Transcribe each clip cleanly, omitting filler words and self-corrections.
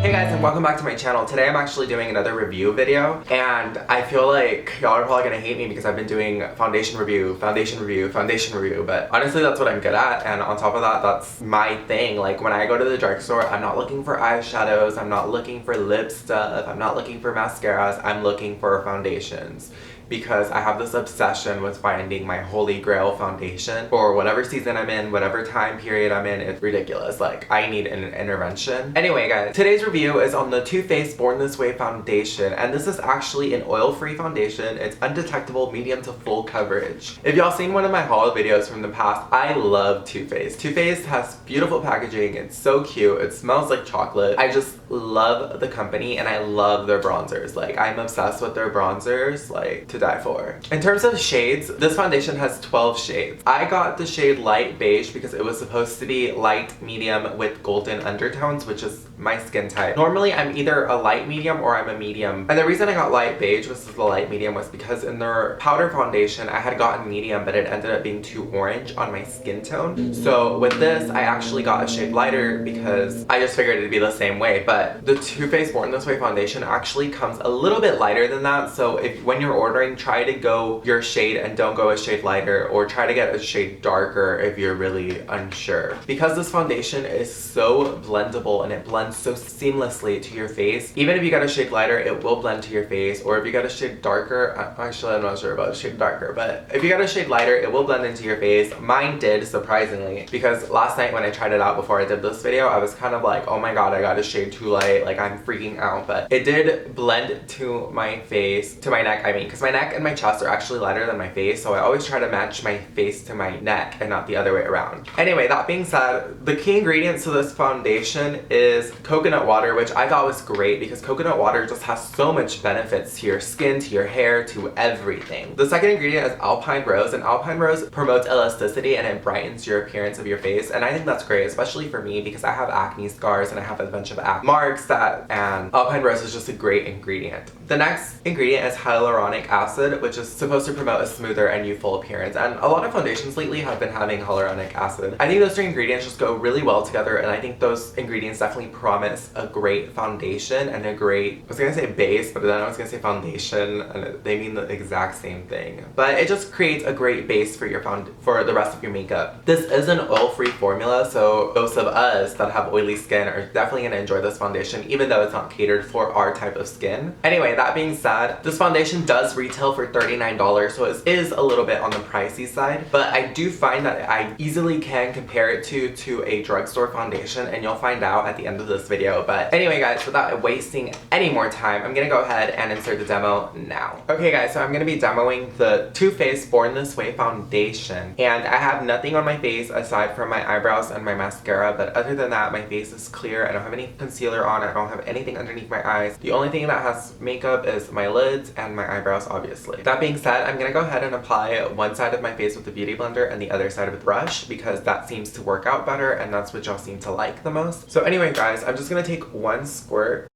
Hey guys, and welcome back to my channel. Today I'm actually doing another review video, and I feel like y'all are probably gonna hate me because I've been doing foundation review, but honestly that's what I'm good at, and on top of that, that's my thing. Like when I go to the drugstore, I'm not looking for eyeshadows, I'm not looking for lip stuff, I'm not looking for mascaras, I'm looking for foundations. Because I have this obsession with finding my holy grail foundation for whatever season I'm in, whatever time period I'm in. It's ridiculous. Like, I need an intervention. Anyway, guys, today's review is on the Too Faced Born This Way foundation, and this is actually an oil-free foundation. It's undetectable, medium to full coverage. If y'all seen one of my haul videos from the past, I love Too Faced. Too Faced has beautiful packaging. It's so cute. It smells like chocolate. I just love the company, and I love their bronzers. Like, I'm obsessed with their bronzers, like, to die for. In terms of shades, this foundation has 12 shades. I got the shade light beige because it was supposed to be light medium with golden undertones, which is my skin type. Normally I'm either a light medium or I'm a medium, and the reason I got light beige versus the light medium was because in their powder foundation I had gotten medium, but it ended up being too orange on my skin tone. So with this I actually got a shade lighter because I just figured it'd be the same way. But the Too Faced Born This Way foundation actually comes a little bit lighter than that, so if when you're ordering, try to go your shade and don't go a shade lighter, or try to get a shade darker if you're really unsure. Because this foundation is so blendable and it blends so seamlessly to your face, even if you got a shade lighter, it will blend to your face, or if you got a shade darker, actually I'm not sure about a shade darker, but if you got a shade lighter, it will blend into your face. Mine did, surprisingly, because last night when I tried it out before I did this video, I was kind of like, oh my god, I got a shade too light, like I'm freaking out, but it did blend to my face, to my neck I mean, because my neck and my chest are actually lighter than my face, so I always try to match my face to my neck and not the other way around. Anyway, that being said, the key ingredients to this foundation is coconut water, which I thought was great because coconut water just has so much benefits to your skin, to your hair, to everything. The second ingredient is alpine rose, and alpine rose promotes elasticity and it brightens your appearance of your face, and I think that's great, especially for me because I have acne scars and I have a bunch of acne marks and alpine rose is just a great ingredient. The next ingredient is hyaluronic acid, which is supposed to promote a smoother and youthful appearance, and a lot of foundations lately have been having hyaluronic acid. I think those three ingredients just go really well together, and I think those ingredients definitely promise a great foundation and a great, I was gonna say base, but then I was gonna say foundation, and they mean the exact same thing. But it just creates a great base for your for the rest of your makeup. This is an oil-free formula, so those of us that have oily skin are definitely gonna enjoy this foundation, even though it's not catered for our type of skin. Anyway, that being said, this foundation does retail for $39, so it is a little bit on the pricey side, but I do find that I easily can compare it to a drugstore foundation, and you'll find out at the end of this video. But anyway guys, without wasting any more time, I'm gonna go ahead and insert the demo now. Okay guys, so I'm gonna be demoing the Too Faced Born This Way foundation, and I have nothing on my face aside from my eyebrows and my mascara, but other than that, my face is clear. I don't have any concealer on, I don't have anything underneath my eyes. The only thing that has makeup is my lids and my eyebrows, obviously. That being said, I'm gonna go ahead and apply one side of my face with the beauty blender and the other side with the brush because that seems to work out better and that's what y'all seem to like the most. So anyway guys, I'm just gonna take one squirt.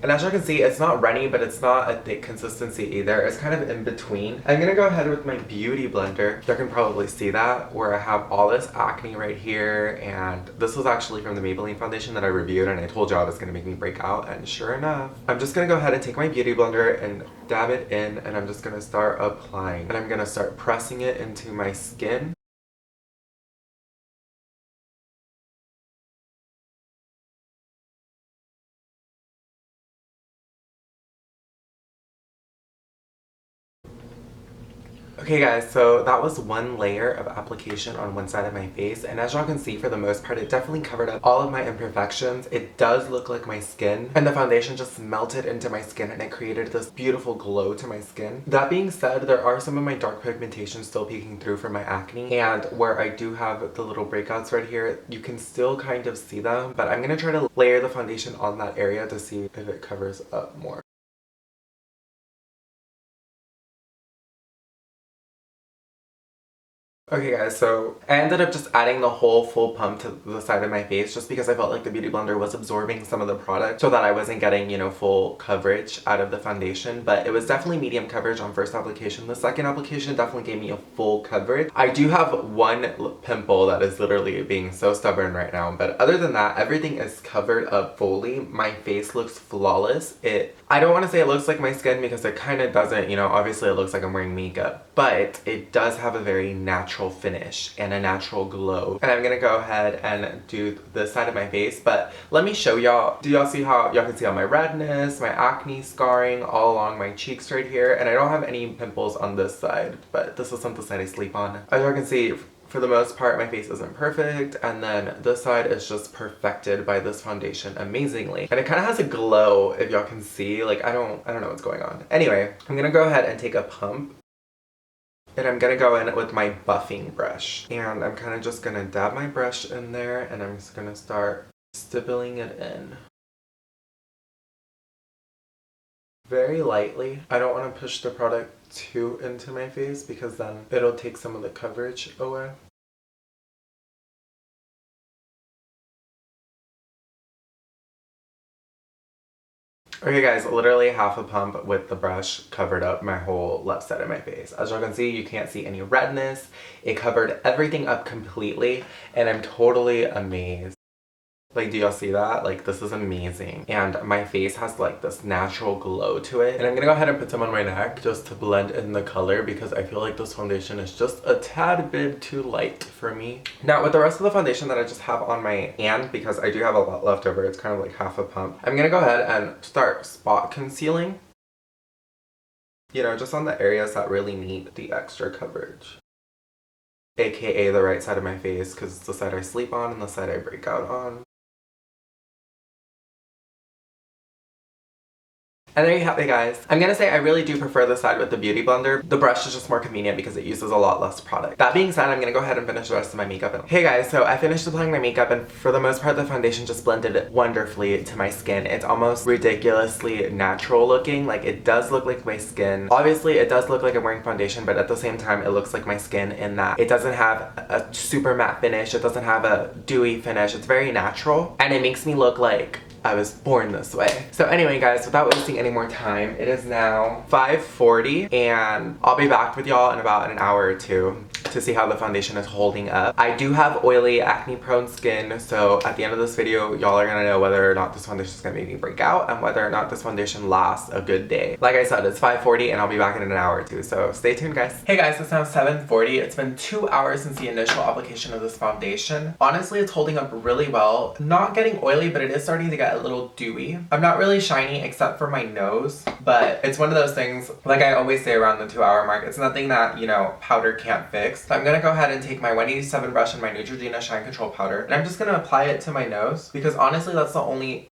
And as you can see, it's not runny, but it's not a thick consistency either. It's kind of in between. I'm gonna go ahead with my beauty blender. You can probably see that, where I have all this acne right here, and this was actually from the Maybelline foundation that I reviewed, and I told y'all it was gonna make me break out, and sure enough. I'm just gonna go ahead and take my beauty blender and dab it in, and I'm just gonna start applying. And I'm gonna start pressing it into my skin. Okay guys, so that was one layer of application on one side of my face, and as y'all can see, for the most part, it definitely covered up all of my imperfections. It does look like my skin, and the foundation just melted into my skin and it created this beautiful glow to my skin. That being said, there are some of my dark pigmentation still peeking through from my acne, and where I do have the little breakouts right here, you can still kind of see them, but I'm gonna try to layer the foundation on that area to see if it covers up more. Okay guys, so I ended up just adding the whole full pump to the side of my face just because I felt like the Beauty Blender was absorbing some of the product so that I wasn't getting, you know, full coverage out of the foundation. But it was definitely medium coverage on first application. The second application definitely gave me a full coverage. I do have one pimple that is literally being so stubborn right now, but other than that, everything is covered up fully. My face looks flawless. I don't want to say it looks like my skin because it kind of doesn't, you know, obviously it looks like I'm wearing makeup, but it does have a very natural finish and a natural glow. And I'm gonna go ahead and do this side of my face, but let me show y'all. Do y'all see how y'all can see all my redness, my acne scarring all along my cheeks right here? And I don't have any pimples on this side, but this is not the side I sleep on. As y'all can see, for the most part, my face isn't perfect, and then this side is just perfected by this foundation amazingly. And it kind of has a glow, if y'all can see. Like, I don't know what's going on. Anyway, I'm gonna go ahead and take a pump. And I'm gonna go in with my buffing brush. And I'm kind of just gonna dab my brush in there, and I'm just gonna start stippling it in. Very lightly. I don't want to push the product too into my face because then it'll take some of the coverage away. Okay guys, literally half a pump with the brush covered up my whole left side of my face. As y'all can see, you can't see any redness. It covered everything up completely, and I'm totally amazed. Like, do y'all see that? Like, this is amazing. And my face has like this natural glow to it. And I'm gonna go ahead and put some on my neck just to blend in the color because I feel like this foundation is just a tad bit too light for me. Now, with the rest of the foundation that I just have on my hand, because I do have a lot left over, it's kind of like half a pump, I'm gonna go ahead and start spot concealing. You know, just on the areas that really need the extra coverage. AKA the right side of my face, because it's the side I sleep on and the side I break out on. And there you have it, guys. I'm gonna say I really do prefer the side with the Beauty Blender. The brush is just more convenient because it uses a lot less product. That being said, I'm gonna go ahead and finish the rest of my makeup. Hey guys, so I finished applying my makeup, and for the most part the foundation just blended wonderfully to my skin. It's almost ridiculously natural looking. Like, it does look like my skin. Obviously it does look like I'm wearing foundation, but at the same time it looks like my skin in that it doesn't have a super matte finish. It doesn't have a dewy finish. It's very natural, and it makes me look like I was born this way. So anyway guys, without wasting any more time, it is now 5:40 and I'll be back with y'all in about an hour or two to see how the foundation is holding up. I do have oily, acne prone skin, so at the end of this video, y'all are gonna know whether or not this foundation is gonna make me break out and whether or not this foundation lasts a good day. Like I said, it's 5:40 and I'll be back in an hour or two, so stay tuned guys. Hey guys, it's now 7:40. It's been 2 hours since the initial application of this foundation. Honestly, it's holding up really well. Not getting oily, but it is starting to get a little dewy. I'm not really shiny except for my nose, but it's one of those things, like I always say around the 2-hour mark, it's nothing that, you know, powder can't fix. So I'm gonna go ahead and take my 187 brush and my Neutrogena Shine Control powder, and I'm just gonna apply it to my nose because honestly that's the only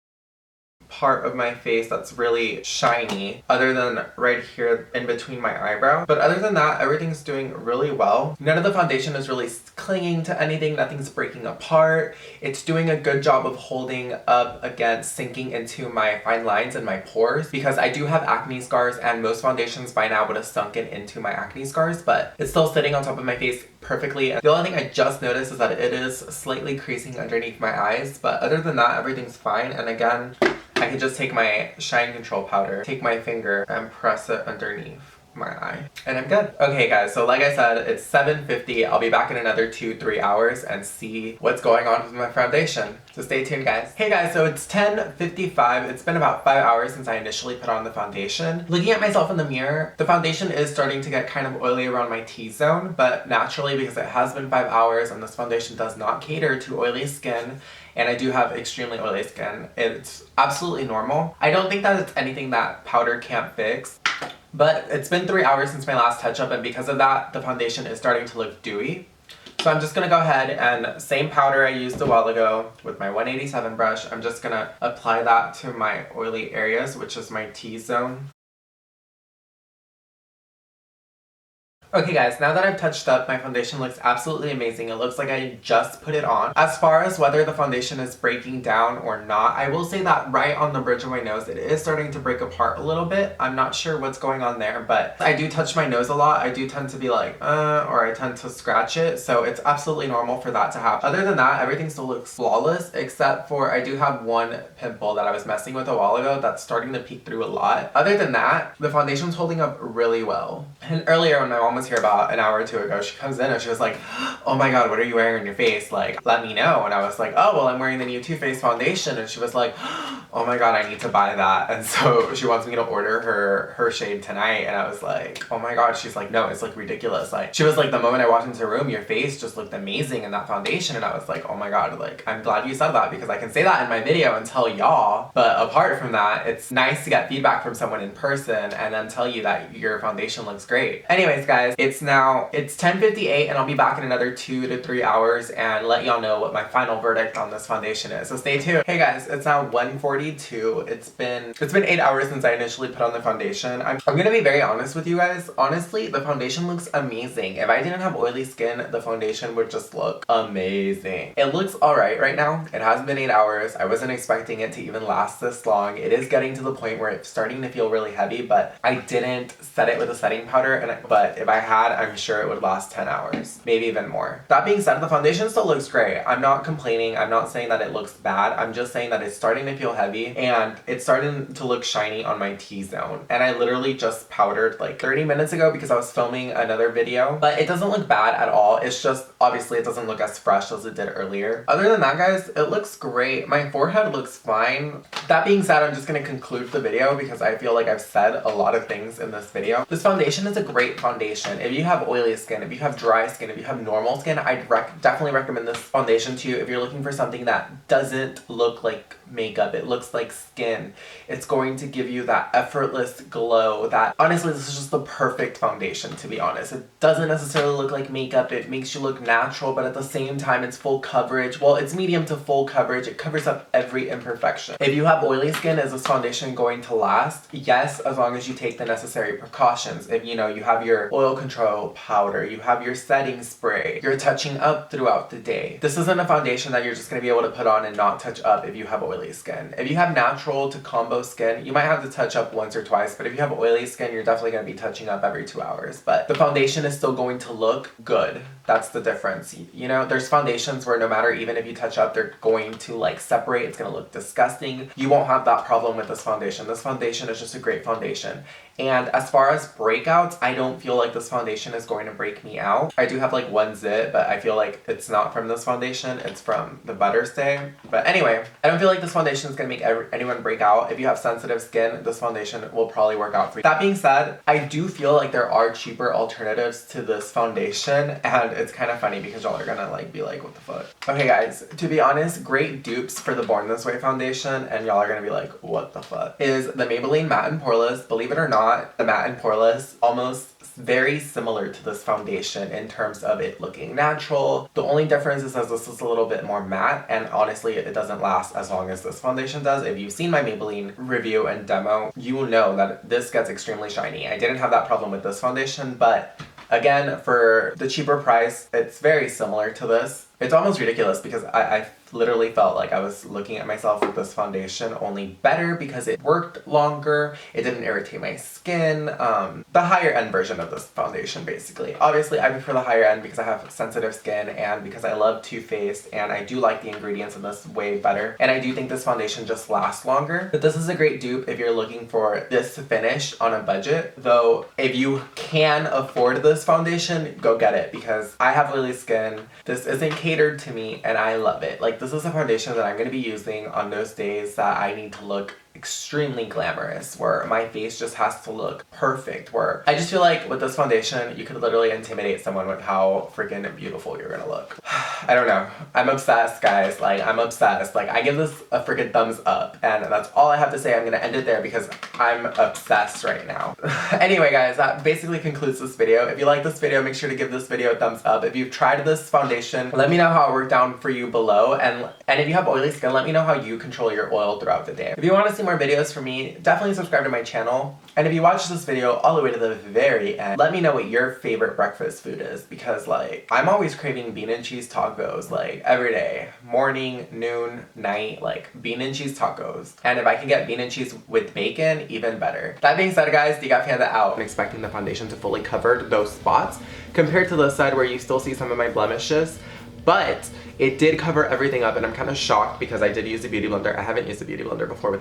part of my face that's really shiny other than right here in between my eyebrow. But other than that, everything's doing really well. None of the foundation is really clinging to anything. Nothing's breaking apart. It's doing a good job of holding up against sinking into my fine lines and my pores because I do have acne scars, and most foundations by now would have sunken into my acne scars, but it's still sitting on top of my face perfectly. And the only thing I just noticed is that it is slightly creasing underneath my eyes, but other than that, everything's fine. And again, I can just take my Shine Control powder, take my finger, and press it underneath my eye, and I'm good. Okay guys, so like I said, it's 7:50. I'll be back in another 2-3 hours and see what's going on with my foundation. So stay tuned guys. Hey guys, so it's 10:55. It's been about 5 hours since I initially put on the foundation. Looking at myself in the mirror, the foundation is starting to get kind of oily around my T-zone, but naturally because it has been 5 hours and this foundation does not cater to oily skin, and I do have extremely oily skin, it's absolutely normal. I don't think that it's anything that powder can't fix. But it's been 3 hours since my last touch-up, and because of that, the foundation is starting to look dewy. So I'm just gonna go ahead and same powder I used a while ago with my 187 brush. I'm just gonna apply that to my oily areas, which is my T-zone. Okay guys, now that I've touched up, my foundation looks absolutely amazing. It looks like I just put it on. As far as whether the foundation is breaking down or not, I will say that right on the bridge of my nose, it is starting to break apart a little bit. I'm not sure what's going on there, but I do touch my nose a lot. I do tend to be like, or I tend to scratch it, so it's absolutely normal for that to happen. Other than that, everything still looks flawless, except for I do have one pimple that I was messing with a while ago that's starting to peek through a lot. Other than that, the foundation's holding up really well. And earlier when my mom was here about an hour or two ago, she comes in and she was like, oh my god, what are you wearing on your face? Like, let me know. And I was like, oh, well, I'm wearing the new Too Faced foundation. And she was like, oh my god, I need to buy that. And so she wants me to order her shade tonight. And I was like, oh my god. She's like, no, it's like ridiculous. Like, she was like, the moment I walked into the room, your face just looked amazing in that foundation. And I was like, oh my god, like, I'm glad you said that because I can say that in my video and tell y'all. But apart from that, it's nice to get feedback from someone in person and then tell you that your foundation looks great. Anyways, guys, it's 10:58 and I'll be back in another 2 to 3 hours and let y'all know what my final verdict on this foundation is. So stay tuned. Hey guys, it's now 1:42. It's been 8 hours since I initially put on the foundation. I'm gonna be very honest with you guys. Honestly, the foundation looks amazing. If I didn't have oily skin, the foundation would just look amazing. It looks alright right now. It has been 8 hours. I wasn't expecting it to even last this long. It is getting to the point where it's starting to feel really heavy, but I didn't set it with a setting powder, but if I had, I'm sure it would last 10 hours, maybe even more. That being said, the foundation still looks great. I'm not complaining. I'm not saying that it looks bad. I'm just saying that it's starting to feel heavy and it's starting to look shiny on my T-zone. And I literally just powdered like 30 minutes ago because I was filming another video, but it doesn't look bad at all. It's just, obviously it doesn't look as fresh as it did earlier. Other than that, guys, it looks great. My forehead looks fine. That being said, I'm just gonna conclude the video because I feel like I've said a lot of things in this video. This foundation is a great foundation. If you have oily skin, if you have dry skin, if you have normal skin, I'd definitely recommend this foundation to you if you're looking for something that doesn't look like makeup. It looks like skin. It's going to give you that effortless glow that, honestly, this is just the perfect foundation, to be honest. It doesn't necessarily look like makeup. It makes you look natural, but at the same time, it's full coverage. Well, it's medium to full coverage. It covers up every imperfection. If you have oily skin, is this foundation going to last? Yes, as long as you take the necessary precautions. If, you know, you have your oil control powder, you have your setting spray, you're touching up throughout the day. This isn't a foundation that you're just going to be able to put on and not touch up if you have oily skin. If you have natural to combo skin, you might have to touch up once or twice, but if you have oily skin, you're definitely going to be touching up every 2 hours. But the foundation is still going to look good. That's the difference. You know, there's foundations where no matter, even if you touch up, they're going to like separate. It's going to look disgusting. You won't have that problem with this foundation. This foundation is just a great foundation. And as far as breakouts, I don't feel like this foundation is going to break me out. I do have like one zit, but I feel like it's not from this foundation. It's from the Superstay. But anyway, I don't feel like this foundation is going to make anyone break out. If you have sensitive skin, this foundation will probably work out for you. That being said, I do feel like there are cheaper alternatives to this foundation. And it's kind of funny because y'all are going to like be like, what the fuck? Okay guys, to be honest, great dupes for the Born This Way foundation, and y'all are going to be like, what the fuck? Is the Maybelline Matte and Poreless. Believe it or not, the Matte and Poreless almost very similar to this foundation in terms of it looking natural. The only difference is that this is a little bit more matte, and honestly it doesn't last as long as this foundation does. If you've seen my Maybelline review and demo, you will know that this gets extremely shiny. I didn't have that problem with this foundation, but again, for the cheaper price, it's very similar to this. It's almost ridiculous because I literally felt like I was looking at myself with this foundation, only better because it worked longer, it didn't irritate my skin, the higher end version of this foundation basically. Obviously I prefer the higher end because I have sensitive skin and because I love Too Faced and I do like the ingredients in this way better, and I do think this foundation just lasts longer. But this is a great dupe if you're looking for this finish on a budget, though if you can afford this foundation, go get it because I have oily skin. This isn't catered to me and I love it. Like, this is a foundation that I'm going to be using on those days that I need to look extremely glamorous, where my face just has to look perfect, where I just feel like with this foundation you could literally intimidate someone with how freaking beautiful you're gonna look. I don't know. I'm obsessed, guys. Like, I'm obsessed. Like, I give this a freaking thumbs up, and that's all I have to say. I'm gonna end it there because I'm obsessed right now. Anyway, guys, that basically concludes this video. If you like this video, make sure to give this video a thumbs up. If you've tried this foundation, let me know how it worked out for you below, and if you have oily skin, let me know how you control your oil throughout the day. If you want to see more more videos from me, definitely subscribe to my channel. And if you watch this video all the way to the very end, let me know what your favorite breakfast food is, because like, I'm always craving bean and cheese tacos like every day. Morning, noon, night, like bean and cheese tacos. And if I can get bean and cheese with bacon, even better. That being said, guys, you got Fanda out. I'm expecting the foundation to fully cover those spots compared to the side where you still see some of my blemishes. But it did cover everything up, and I'm kind of shocked because I did use a beauty blender. I haven't used a beauty blender before with